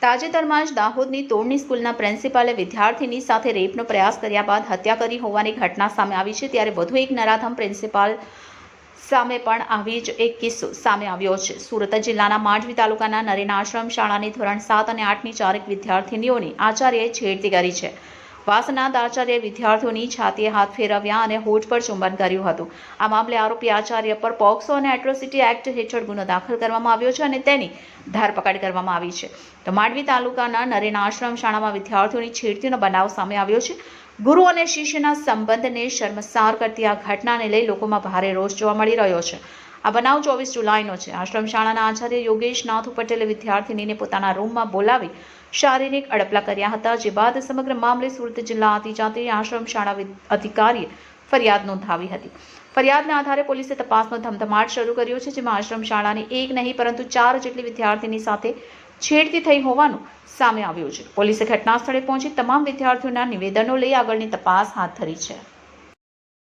તાજેતરમાં જ દાહોદની તોડની સ્કૂલના પ્રિન્સિપાલે વિદ્યાર્થીની સાથે રેપનો પ્રયાસ કર્યા બાદ હત્યા કરી હોવાની ઘટના સામે આવી છે। ત્યારે વધુ એક નરાધમ પ્રિન્સિપાલ સામે પણ આવી જ એક કિસ્સો સામે આવ્યો છે। સુરત જિલ્લાના માંડવી તાલુકાના નરેન આશ્રમ શાળાની ધોરણ 7 અને 8ની 4 વિદ્યાર્થીનીઓની આચાર્યએ છેડતી કરી છે। વાસનાથ આચાર્ય વિદ્યાર્થીઓની છાતીએ હાથ ફેરવ્યા અને હોઠ પર ચુંબન કર્યું હતું। આ મામલે આરોપી આચાર્ય પર પોક્સો અને એટ્રોસિટી એક્ટ હેઠળ ગુનો દાખલ કરવામાં આવ્યો છે અને તેની ધરપકડ કરવામાં આવી છે। તો માંડવી તાલુકાના નરેન આશ્રમ શાળામાં વિદ્યાર્થીઓની છેડતીનો બનાવ સામે આવ્યો છે। ગુરુ અને શિષ્યના સંબંધને શર્મસાર કરતી આ ઘટનાને લઈ લોકોમાં ભારે રોષ જોવા મળી રહ્યો છે। આ બનાવ 24 જુલાઈનો છે। આશ્રમ શાળાના આચાર્ય યોગેશ નાથુ પટેલે વિદ્યાર્થીનીને પોતાના રૂમમાં બોલાવી શારીરિક અડપલા કર્યા હતા। જે બાદ સમગ્ર મામલે સુરત જિલ્લા આદિજાતિ આશ્રમ શાળા અધિકારીએ ફરિયાદ નોંધાવી હતી। ફરિયાદના આધારે પોલીસે તપાસનો ધમધમાટ શરૂ કર્યો છે, જેમાં આશ્રમ શાળાની એક નહીં પરંતુ 4 જેટલી વિદ્યાર્થીની સાથે છેડતી થઈ હોવાનું સામે આવ્યું છે। પોલીસે ઘટના સ્થળે પહોંચી તમામ વિદ્યાર્થીઓના નિવેદનો લઈ આગળની તપાસ હાથ ધરી છે।